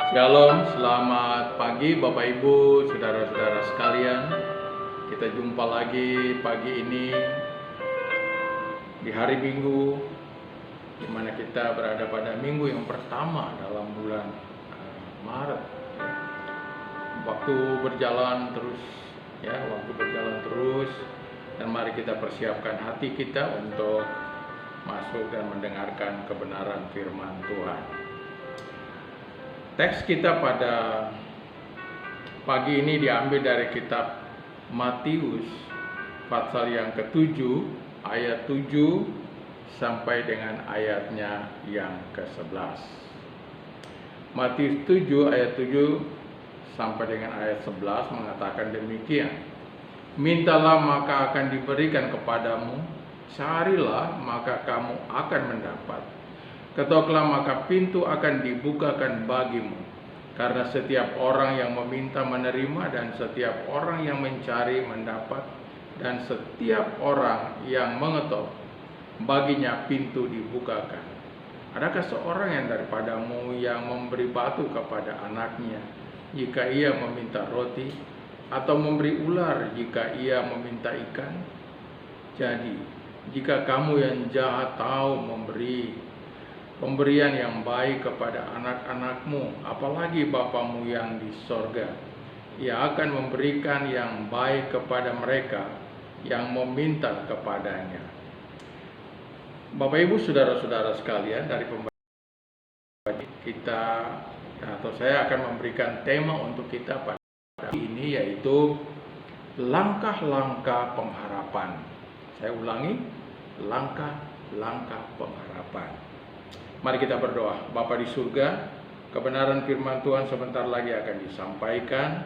Shalom, selamat pagi Bapak Ibu, saudara-saudara sekalian. Kita jumpa lagi pagi ini di hari Minggu, di mana kita berada pada minggu yang pertama dalam bulan Maret. Waktu berjalan terus, dan mari kita persiapkan hati kita untuk masuk dan mendengarkan kebenaran firman Tuhan. Teks kita pada pagi ini diambil dari kitab Matius pasal yang ke-7 ayat 7 sampai dengan ayatnya yang ke-11. Matius 7 ayat 7 sampai dengan ayat 11 mengatakan demikian. Mintalah maka akan diberikan kepadamu, carilah maka kamu akan mendapat. Ketoklah maka pintu akan dibukakan bagimu. Karena setiap orang yang meminta menerima, dan setiap orang yang mencari mendapat, dan setiap orang yang mengetok baginya pintu dibukakan. Adakah seorang yang daripadamu yang memberi batu kepada anaknya jika ia meminta roti, atau memberi ular jika ia meminta ikan? Jadi, jika kamu yang jahat tahu memberi pemberian yang baik kepada anak-anakmu, apalagi Bapamu yang di sorga, Ia akan memberikan yang baik kepada mereka yang meminta kepadanya. Bapak Ibu saudara-saudara sekalian, dari pembacaan kita atau saya akan memberikan tema untuk kita pada hari ini, yaitu langkah-langkah pengharapan. Saya ulangi, langkah-langkah pengharapan. Mari kita berdoa. Bapa di surga, kebenaran firman Tuhan sebentar lagi akan disampaikan.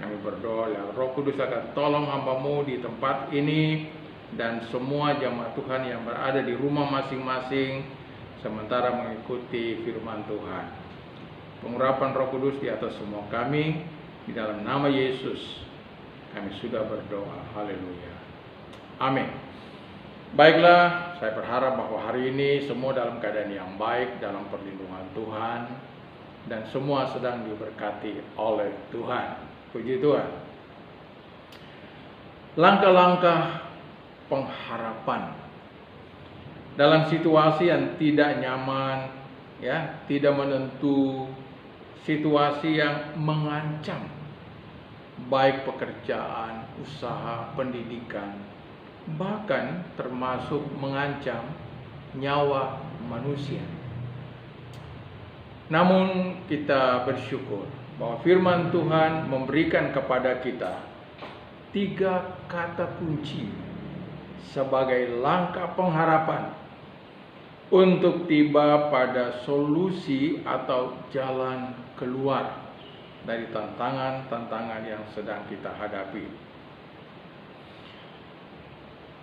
Kami berdoa, ya Roh Kudus akan tolong hamba-Mu di tempat ini dan semua jamaat Tuhan yang berada di rumah masing-masing sementara mengikuti firman Tuhan. Pengurapan Roh Kudus di atas semua kami, di dalam nama Yesus kami sudah berdoa. Haleluya. Amin. Baiklah, saya berharap bahwa hari ini semua dalam keadaan yang baik, dalam perlindungan Tuhan, dan semua sedang diberkati oleh Tuhan. Puji Tuhan. Langkah-langkah pengharapan dalam situasi yang tidak nyaman, tidak menentu, situasi yang mengancam baik pekerjaan, usaha, pendidikan, bahkan termasuk mengancam nyawa manusia. Namun kita bersyukur bahwa firman Tuhan memberikan kepada kita 3 kata kunci sebagai langkah pengharapan untuk tiba pada solusi atau jalan keluar dari tantangan-tantangan yang sedang kita hadapi.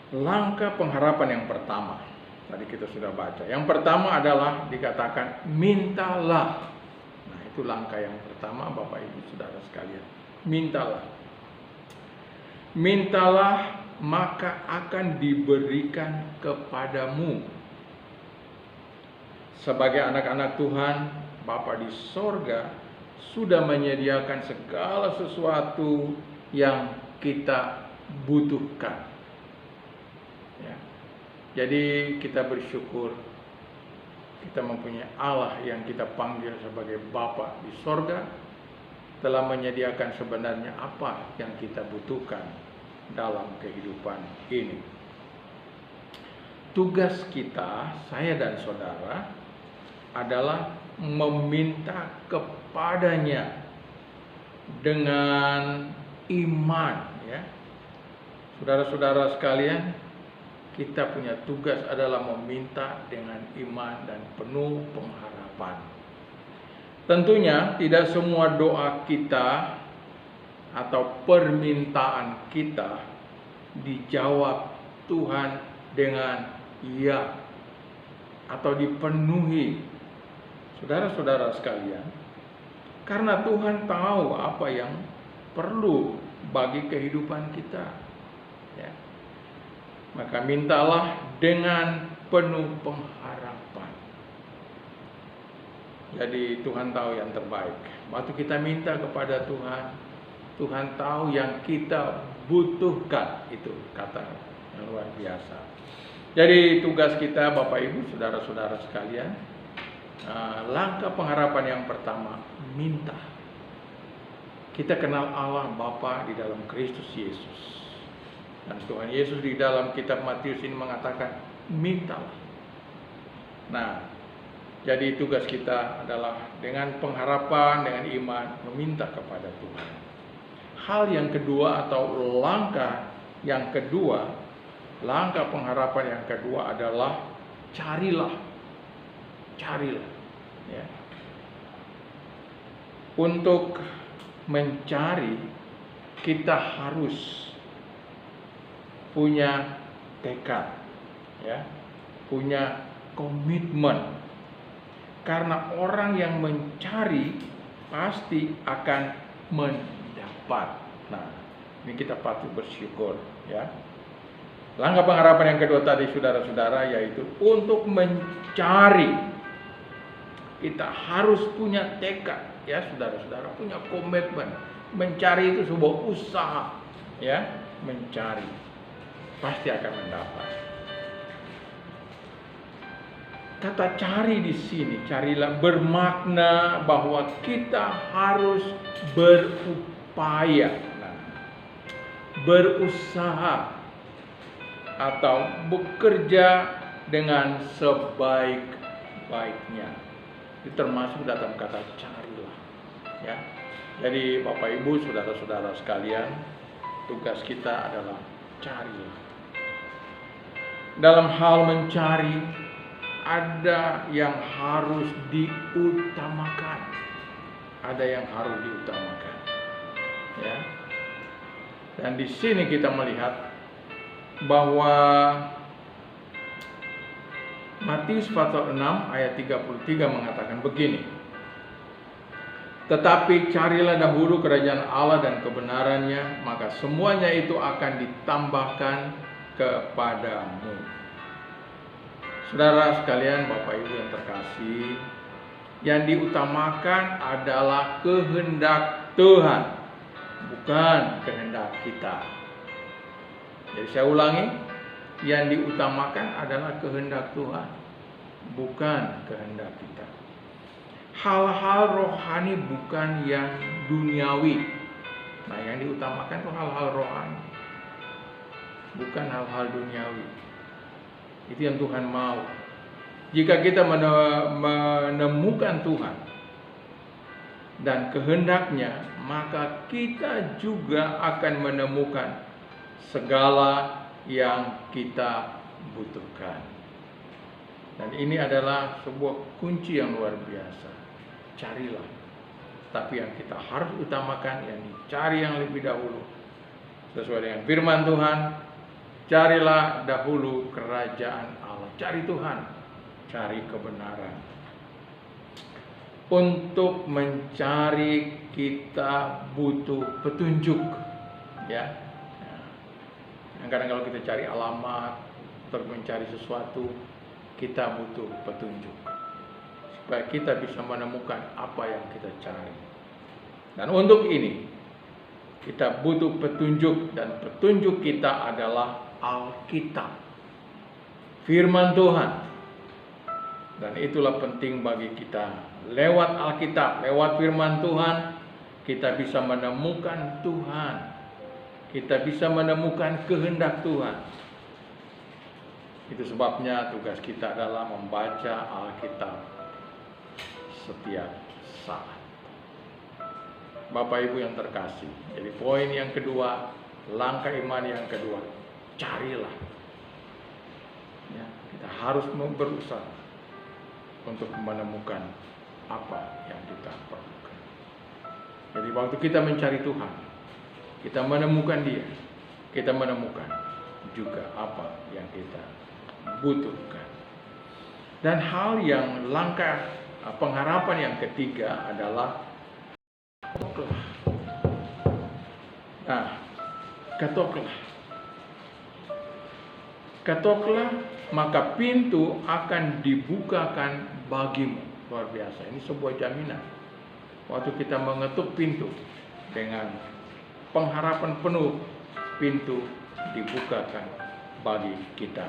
Langkah pengharapan yang pertama, tadi kita sudah baca. Yang pertama adalah dikatakan mintalah. Nah, itu langkah yang pertama Bapak Ibu Saudara sekalian. Mintalah. Mintalah maka akan diberikan kepadamu. Sebagai anak-anak Tuhan, Bapa di sorga sudah menyediakan segala sesuatu yang kita butuhkan. Jadi kita bersyukur kita mempunyai Allah yang kita panggil sebagai Bapa di sorga, telah menyediakan sebenarnya apa yang kita butuhkan dalam kehidupan ini. Tugas kita, saya dan saudara, adalah meminta kepadanya dengan iman. Saudara-saudara sekalian, kita punya tugas adalah meminta dengan iman dan penuh pengharapan. Tentunya tidak semua doa kita atau permintaan kita dijawab Tuhan dengan iya atau dipenuhi. Saudara-saudara sekalian, karena Tuhan tahu apa yang perlu bagi kehidupan kita. Maka mintalah dengan penuh pengharapan. Jadi Tuhan tahu yang terbaik. Waktu kita minta kepada Tuhan, Tuhan tahu yang kita butuhkan. Itu kata yang luar biasa. Jadi tugas kita Bapak Ibu, saudara-saudara sekalian, langkah pengharapan yang pertama, minta. Kita kenal Allah Bapa di dalam Kristus Yesus. Dan Tuhan Yesus di dalam kitab Matius ini mengatakan, mintalah. Nah, jadi tugas kita adalah dengan pengharapan, dengan iman, meminta kepada Tuhan. Hal yang kedua atau langkah yang kedua, langkah pengharapan yang kedua adalah carilah. Carilah. Ya. Untuk mencari, kita harus punya tekad, ya, punya komitmen. Karena orang yang mencari pasti akan mendapat. Nah, ini kita patut bersyukur, ya. Langkah pengharapan yang kedua tadi, saudara-saudara, yaitu untuk mencari. Kita harus punya tekad, ya, saudara-saudara, punya komitmen. Mencari itu sebuah usaha, ya, mencari. Pasti akan mendapat. Kata cari di sini, carilah, bermakna bahwa kita harus berupaya, berusaha, atau bekerja dengan sebaik-baiknya. Itu termasuk dalam kata carilah. Ya. Jadi Bapak Ibu, saudara-saudara sekalian, tugas kita adalah carilah. Dalam hal mencari, ada yang harus diutamakan. Ada yang harus diutamakan. Ya. Dan di sini kita melihat bahwa Matius pasal 6 ayat 33 mengatakan begini. Tetapi carilah dahulu kerajaan Allah dan kebenarannya, maka semuanya itu akan ditambahkan kepadamu. Saudara sekalian, Bapak Ibu yang terkasih, yang diutamakan adalah kehendak Tuhan, bukan kehendak kita. Jadi saya ulangi, yang diutamakan adalah kehendak Tuhan, bukan kehendak kita. Hal-hal rohani bukan yang duniawi. Nah, yang diutamakan itu hal-hal rohani, bukan hal-hal duniawi. Itu yang Tuhan mau. Jika kita menemukan Tuhan dan kehendaknya, maka kita juga akan menemukan segala yang kita butuhkan. Dan ini adalah sebuah kunci yang luar biasa. Carilah. Tapi yang kita harus utamakan, yang dicari yang lebih dahulu, sesuai dengan firman Tuhan, carilah dahulu kerajaan Allah. Cari Tuhan, cari kebenaran. Untuk mencari kita butuh petunjuk, ya. Kadang kalau kita cari alamat atau mencari sesuatu, kita butuh petunjuk supaya kita bisa menemukan apa yang kita cari. Dan untuk ini kita butuh petunjuk, dan petunjuk kita adalah Alkitab, firman Tuhan. Dan itulah penting bagi kita. Lewat Alkitab, lewat firman Tuhan, kita bisa menemukan Tuhan. Kita bisa menemukan kehendak Tuhan. Itu sebabnya tugas kita adalah membaca Alkitab setiap saat. Bapak Ibu yang terkasih, jadi poin yang kedua, langkah iman yang kedua, carilah. Ya, kita harus berusaha untuk menemukan apa yang kita perlukan. Jadi waktu kita mencari Tuhan, kita menemukan Dia, kita menemukan juga apa yang kita butuhkan. Dan hal yang langkah pengharapan yang ketiga adalah ketoklah. Nah, ketoklah. Ketoklah, maka pintu akan dibukakan bagimu. luar biasa. Ini sebuah jaminan. Waktu kita mengetuk pintu dengan pengharapan penuh, pintu dibukakan bagi kita.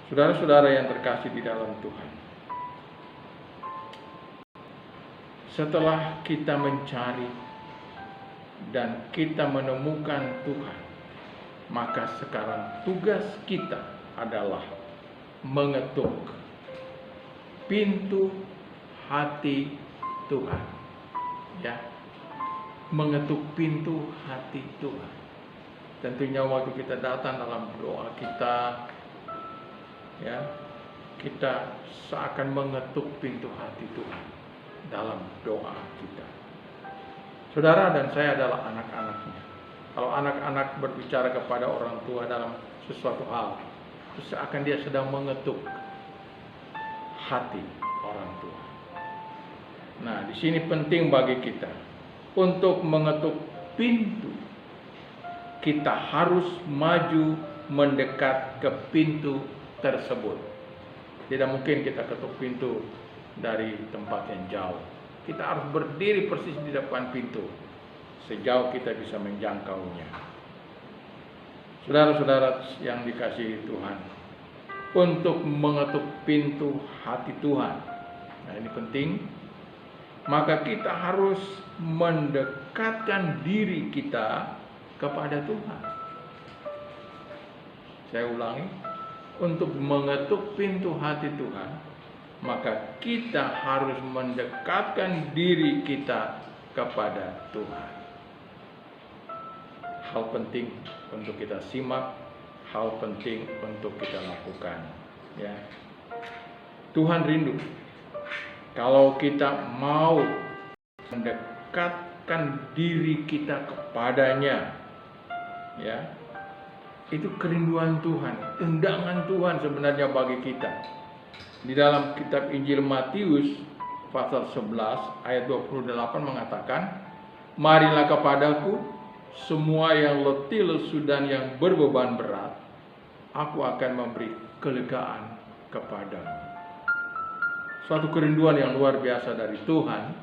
Saudara-saudara yang terkasih di dalam Tuhan, setelah kita mencari dan kita menemukan Tuhan, maka sekarang tugas kita adalah mengetuk pintu hati Tuhan. Ya, mengetuk pintu hati Tuhan. Tentunya waktu kita datang dalam doa kita, ya, kita seakan mengetuk pintu hati Tuhan dalam doa kita. Saudara dan saya adalah anak-anaknya. Kalau anak-anak berbicara kepada orang tua dalam sesuatu hal, itu seakan dia sedang mengetuk hati orang tua. Nah, di sini penting bagi kita untuk mengetuk pintu. Kita harus maju mendekat ke pintu tersebut. Tidak mungkin kita ketuk pintu dari tempat yang jauh. Kita harus berdiri persis di depan pintu, sejauh kita bisa menjangkaunya. Saudara-saudara yang dikasihi Tuhan, untuk mengetuk pintu hati Tuhan, nah ini penting, maka kita harus mendekatkan diri kita kepada Tuhan. Saya ulangi, untuk mengetuk pintu hati Tuhan, maka kita harus mendekatkan diri kita kepada Tuhan. Hal penting untuk kita simak, hal penting untuk kita lakukan. Ya, Tuhan rindu kalau kita mau mendekatkan diri kita kepadanya. Ya, itu kerinduan Tuhan, undangan Tuhan sebenarnya bagi kita. Di dalam kitab Injil Matius pasal 11 ayat 28 mengatakan, "Marilah kepadaku semua yang letih lesu dan yang berbeban berat, aku akan memberi kelegaan kepadamu." Suatu kerinduan yang luar biasa dari Tuhan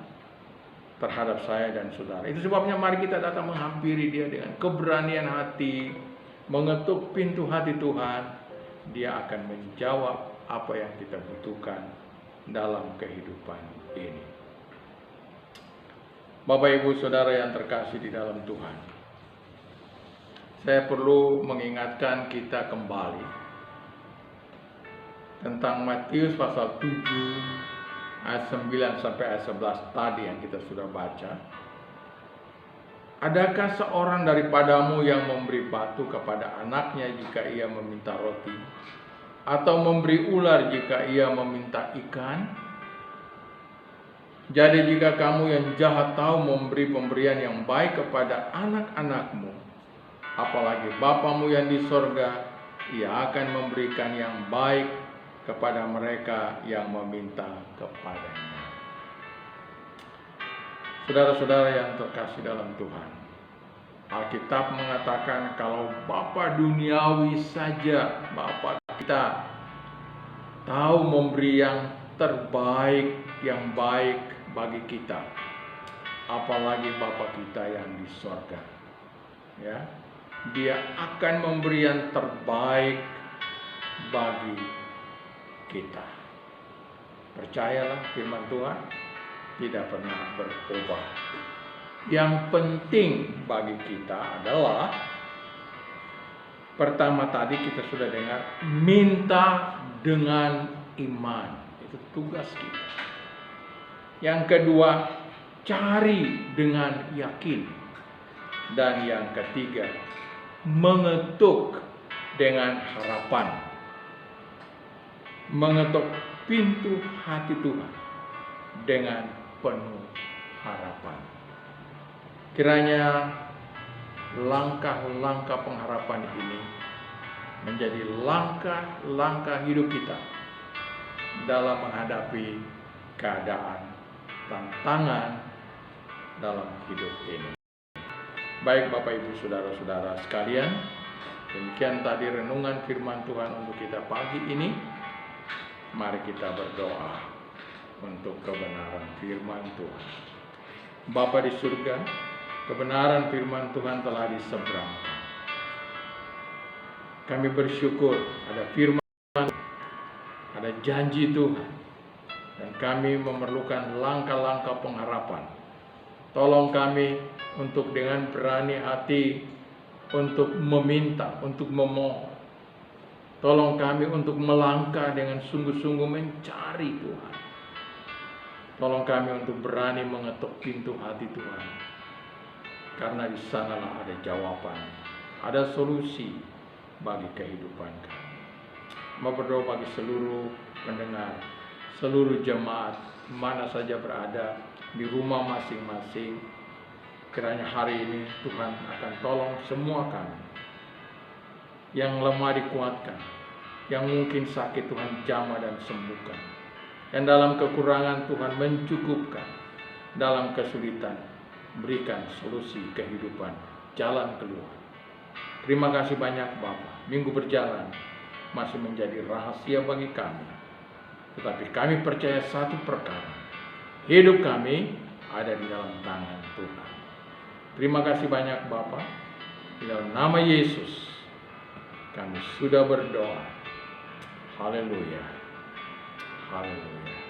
terhadap saya dan saudara. Itu sebabnya mari kita datang menghampiri Dia dengan keberanian hati, mengetuk pintu hati Tuhan. Dia akan menjawab apa yang kita butuhkan dalam kehidupan ini. Bapak Ibu Saudara yang terkasih di dalam Tuhan, saya perlu mengingatkan kita kembali tentang Matius pasal 7 ayat 9 sampai ayat 11 tadi yang kita sudah baca. Adakah seorang daripadamu yang memberi batu kepada anaknya jika ia meminta roti, atau memberi ular jika ia meminta ikan? Jadi jika kamu yang jahat tahu memberi pemberian yang baik kepada anak-anakmu, apalagi Bapamu yang di sorga, Ia akan memberikan yang baik kepada mereka yang meminta kepadanya. Saudara-saudara yang terkasih dalam Tuhan, Alkitab mengatakan kalau Bapa duniawi saja, Bapa kita tahu memberi yang terbaik, yang baik bagi kita, apalagi Bapa kita yang di sorga. Ya, Dia akan memberi yang terbaik bagi kita. Percayalah, firman Tuhan tidak pernah berubah. Yang penting bagi kita adalah, pertama tadi kita sudah dengar, minta dengan iman. Itu tugas kita. Yang kedua, cari dengan yakin. Dan yang ketiga, mengetuk dengan harapan. Mengetuk pintu hati Tuhan dengan penuh harapan. Kiranya langkah-langkah pengharapan ini menjadi langkah-langkah hidup kita dalam menghadapi keadaan, tantangan dalam hidup ini. Baik Bapak Ibu Saudara-saudara sekalian, demikian tadi renungan firman Tuhan untuk kita pagi ini. Mari kita berdoa untuk kebenaran firman Tuhan. Bapa di surga, kebenaran firman Tuhan telah diseberangkan. Kami bersyukur ada firman, ada janji Tuhan, dan kami memerlukan langkah-langkah pengharapan. Tolong kami untuk dengan berani hati untuk meminta, untuk memohon. Tolong kami untuk melangkah dengan sungguh-sungguh mencari Tuhan. Tolong kami untuk berani mengetuk pintu hati Tuhan. Karena di sanalah ada jawaban, ada solusi bagi kehidupan kami. Mau berdoa bagi seluruh pendengar, seluruh jemaat, mana saja berada, di rumah masing-masing. Kiranya hari ini Tuhan akan tolong semua kami. Yang lemah dikuatkan, yang mungkin sakit Tuhan jamah dan sembuhkan, yang dalam kekurangan Tuhan mencukupkan, dalam kesulitan berikan solusi kehidupan, jalan keluar. Terima kasih banyak Bapa. Minggu berjalan masih menjadi rahasia bagi kami, tetapi kami percaya satu perkara, hidup kami ada di dalam tangan Tuhan. Terima kasih banyak Bapa. Di dalam nama Yesus kami sudah berdoa. Haleluya. Haleluya.